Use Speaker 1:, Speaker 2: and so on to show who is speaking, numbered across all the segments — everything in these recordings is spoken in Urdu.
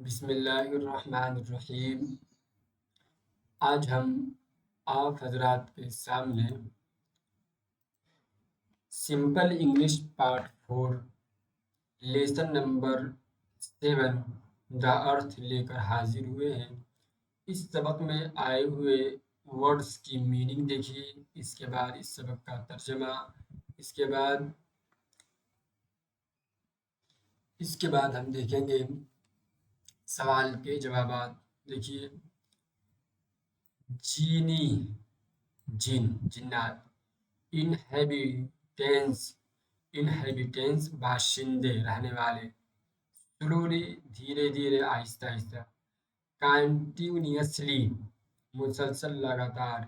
Speaker 1: بسم اللہ الرحمن الرحیم۔ آج ہم آپ حضرات کے سامنے simple English part 4 lesson number 7 دا ارتھ لے کر حاضر ہوئے ہیں۔ اس سبق میں آئے ہوئے ورڈز کی میننگ دیکھیے، اس کے بعد اس سبق کا ترجمہ، اس کے بعد ہم دیکھیں گے سوال کے جوابات۔ دیکھیے، جینی جن جنات، انہیبیٹینس باشندے رہنے والے، سلولی دھیرے دھیرے آہستہ آہستہ، کنٹینیوسلی مسلسل لگاتار،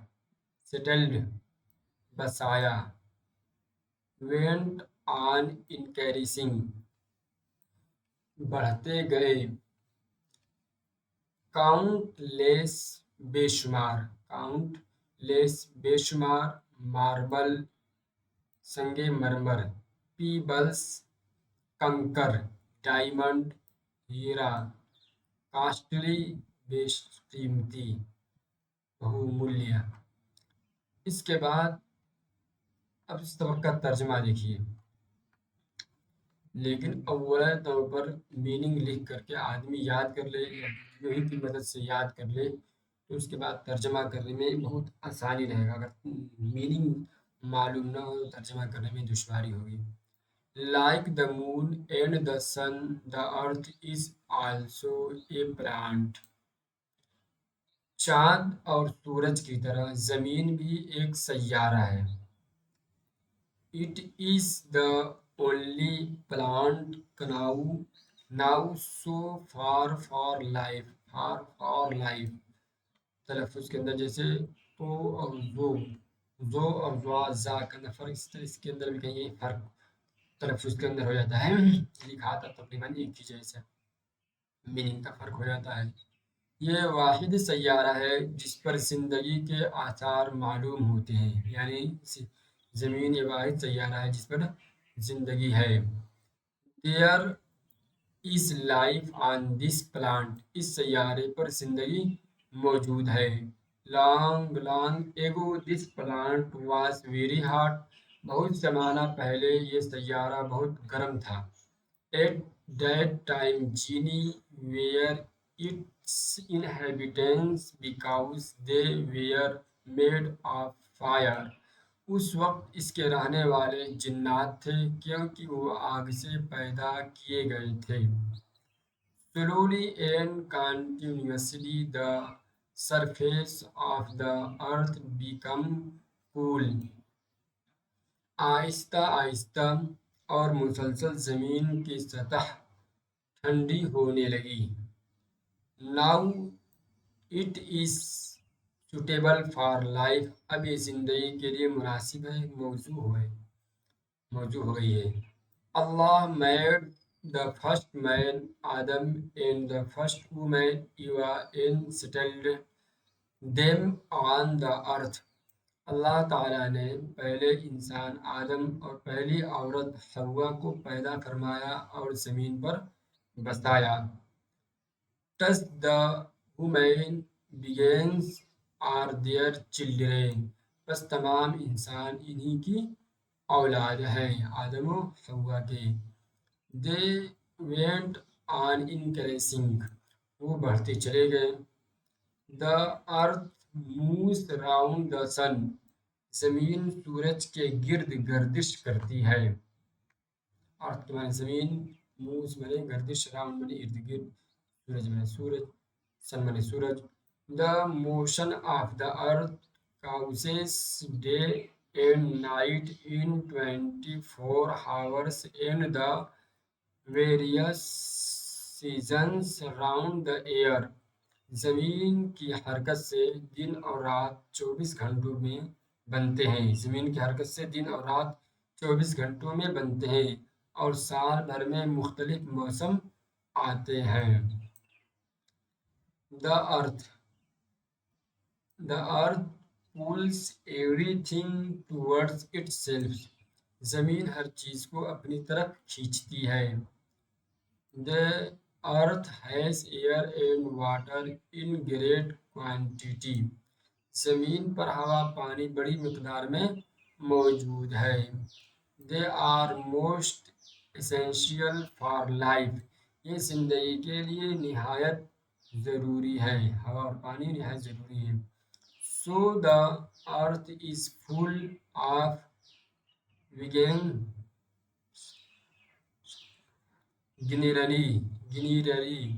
Speaker 1: سیٹلڈ بسایا، وینٹ آن انکریزنگ بڑھتے گئے، کاؤنٹ لیس بے شمار، ماربل سنگ مرمر، پیبلز کنکر، ڈائمنڈ ہیرا، کاسٹلی بے قیمتی، بہومولیہ۔ اس کے بعد اب اس سبق کا ترجمہ دیکھیے، لیکن اولا طور پر میننگ لکھ کر کے آدمی یاد کر لے یا ویڈیو کی مدد سے یاد کر لے تو اس کے بعد ترجمہ کرنے میں بہت آسانی رہے گا۔ اگر میننگ معلوم نہ ہو تو ترجمہ کرنے میں دشواری ہوگی۔ Like the moon and the sun the earth is also a planet. چاند اور سورج کی طرح زمین بھی ایک سیارہ ہے۔ It is the only plant now so far for life۔ تلفظ کے اندر جیسے تو اور زو اور زا کا اندر فرق، اس کے اندر بھی کہیں فرق تلفظ کے اندر ہو جاتا ہے، لکھا تھا تقریباً ایک ہی جیسا، میننگ کا فرق ہو جاتا ہے۔ یہ واحد سیارہ ہے جس پر زندگی کے آثار معلوم ہوتے ہیں، یعنی زمین یہ واحد سیارہ ہے جس پر زندگی ہے۔ There is life on this planet۔ اس سیارے پر زندگی موجود ہے۔ Long ago this planet was very hot۔ بہت زمانہ پہلے یہ سیارہ بہت گرم تھا۔ At that time genie were its inhabitants because they were made of fire۔ اس وقت اس کے رہنے والے جنات تھے کیونکہ وہ آگ سے پیدا کیے گئے تھے۔ Slowly and continuously the surface of the earth became cool۔ آہستہ آہستہ اور مسلسل زمین کی سطح ٹھنڈی ہونے لگی۔ Now it is suitable for life۔ اب یہ زندگی کے لیے مناسب ہے، موضوع ہو گئی ہے۔ Allah made the first man Adam and the first woman Eva and settled them on the earth۔ اللہ تعالیٰ نے پہلے انسان آدم اور پہلی عورت حوا کو پیدا فرمایا اور زمین پر بسایا۔ Thus the women begins are their children۔ بس تمام انسان انہی کی اولاد ہیں، آدم و حوا کے۔ They went on increasing۔ وہ بڑھتے چلے گئے۔ The earth moves round the sun۔ زمین سورج کے گرد گردش کرتی ہے۔ ارتھ مانے زمین، موز مانے گردش، راؤنڈ مانے ارد گرد، سورج مانے سورج، سن مانے سورج۔ The motion of the earth causes day and night in 24 hours and the various seasons round the year۔ زمین کی حرکت سے دن اور رات 24 گھنٹوں میں بنتے ہیں۔ زمین کی حرکت سے دن اور رات 24 گھنٹوں میں بنتے ہیں اور سال بھر میں مختلف موسم آتے ہیں۔ The earth pulls everything towards itself۔ زمین ہر چیز کو اپنی طرف کھینچتی ہے۔ The Earth has air and water in great quantity. زمین پر ہوا پانی بڑی مقدار میں موجود ہے. They are most essential for life. یہ زندگی کے لیے نہایت ضروری ہے. ہوا اور پانی نہایت ضروری ہے. So the earth is full of گنیرری.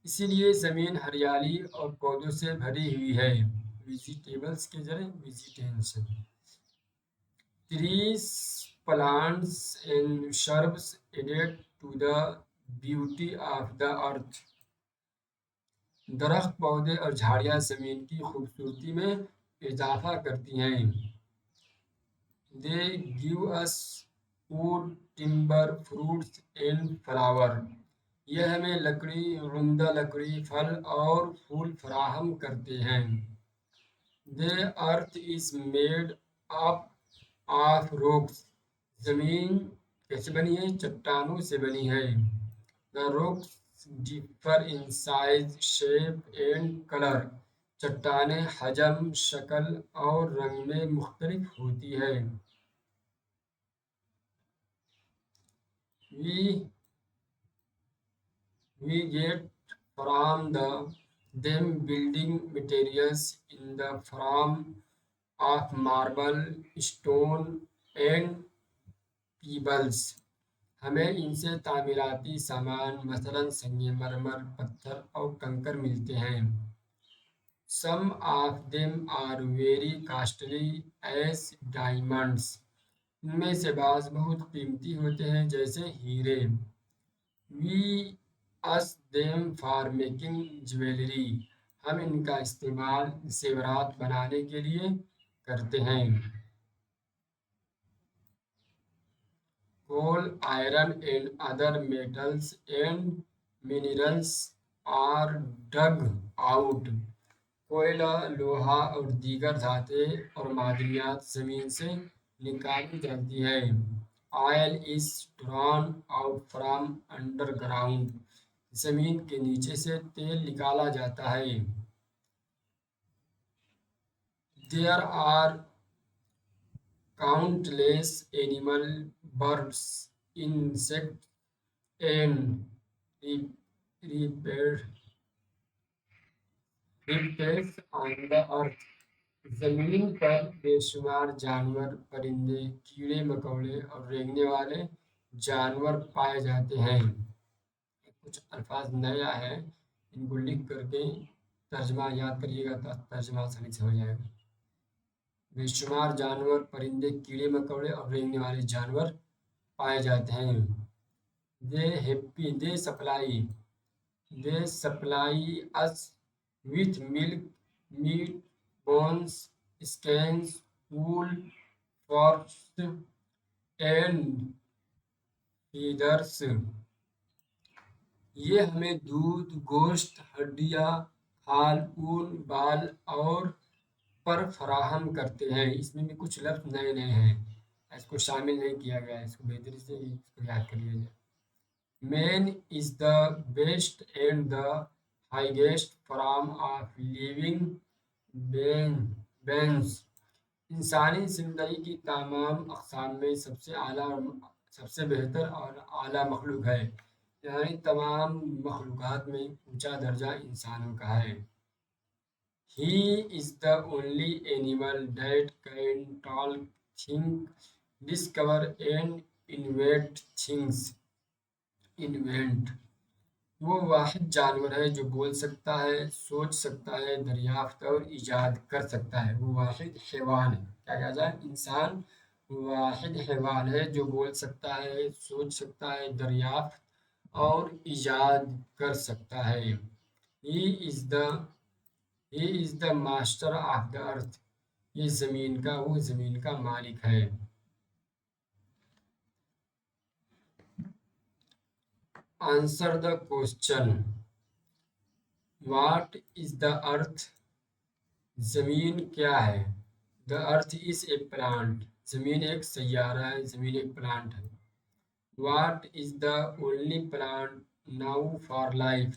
Speaker 1: اسی لیے زمین ہریالی اور پودوں سے بھری ہوئی ہے. ویجیٹیبلس کے ذریعے ویجیٹینس. Trees, plants and shrubs added to the beauty of the earth. درخت پودے اور جھاڑیاں زمین کی خوبصورتی میں اضافہ کرتی ہیں. They give us wood, timber, fruits and flower. یہ ہمیں لکڑی، عمدہ لکڑی، پھل اور پھول فراہم کرتے ہیں. The earth is made up of rocks. زمین کیسے بنی ہے؟ چٹانوں سے بنی ہے. The rocks differ in size, shape and color. چٹانیں حجم، شکل اور رنگ میں مختلف ہوتی ہے. We get from them building materials in the form of marble, stone and pebbles. ہمیں ان سے تعمیراتی سامان مثلاً سنگ مرمر، پتھر اور کنکر ملتے ہیں. Some of them are very costly as diamonds. ان میں سے بعض بہت قیمتی ہوتے ہیں جیسے ہیرے. We use them for making jewelry. ہم ان کا استعمال زیورات بنانے کے لیے کرتے ہیں. Coal, iron and other metals and minerals are dug out. کوئلہ، لوہا اور دیگر دھاتیں اور معدنیات زمین سے نکالی جاتی ہیں. Oil is drawn out from underground. زمین کے نیچے سے تیل نکالا جاتا ہے. There are countless animals, birds, insects and reptiles on the earth. زمین پر بے شمار جانور، پرندے، کیڑے مکوڑے اور رینگنے والے جانور پائے جاتے ہیں. کچھ الفاظ نیا ہے، ان کو لکھ کر کے ترجمہ یاد کریے گا تو ترجمہ آسانی سے ہو جائے گا. بے شمار جانور، پرندے، کیڑے مکوڑے اور رینگنے والے جانور پائے جاتے ہیں. They supply us with milk, meat, bones, skins, wool, furs and feathers. یہ ہمیں دودھ، گوشت، ہڈیاں، کھال، اون، بال اور پر فراہم کرتے ہیں. اس میں بھی کچھ لفظ نئے ہیں، اس کو شامل نہیں کیا گیا ہے. اس کو بہتری سے اس کو یاد کر لیا جائے. Man is the best and the highest form of living beings. انسانی زندگی کی تمام اقسام میں سب سے اعلیٰ، سب سے بہتر اور اعلیٰ مخلوق ہے. یعنی تمام مخلوقات میں اونچا درجہ انسانوں کا ہے. He is the only animal that can talk, think, discover and invent things. وہ واحد جانور ہے جو بول سکتا ہے، سوچ سکتا ہے، دریافت اور ایجاد کر سکتا ہے. وہ واحد حیوان ہے. کیا کہا جائے؟ انسان واحد حیوان ہے جو بول سکتا ہے، سوچ سکتا ہے، دریافت اور ایجاد کر سکتا ہے. He is the master of the earth. وہ زمین کا مالک ہے. Answer the question. What is the earth? زمین کیا ہے؟ The earth is a plant. زمین ایک سیارہ ہے، زمین ایک پلانٹ ہے. What is the only plant now for life.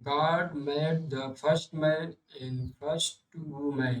Speaker 1: God made the first man and first woman.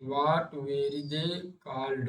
Speaker 1: What were they called?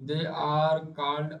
Speaker 1: They are called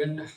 Speaker 1: and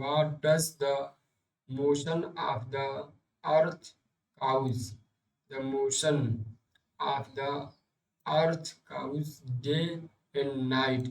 Speaker 1: What does the motion of the earth cause? The motion of the earth cause day and night.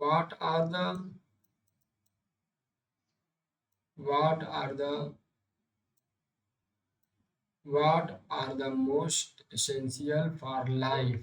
Speaker 1: What are the what are the what are the most essential for life?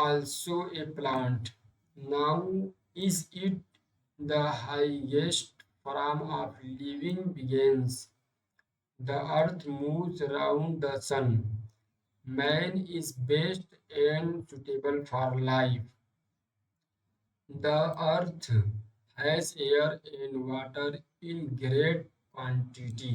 Speaker 1: also a plant. Now is it the highest form of living beings? The earth moves around the sun. Man is best and suitable for life. The earth has air and water in great quantity.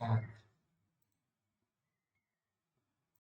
Speaker 1: 4.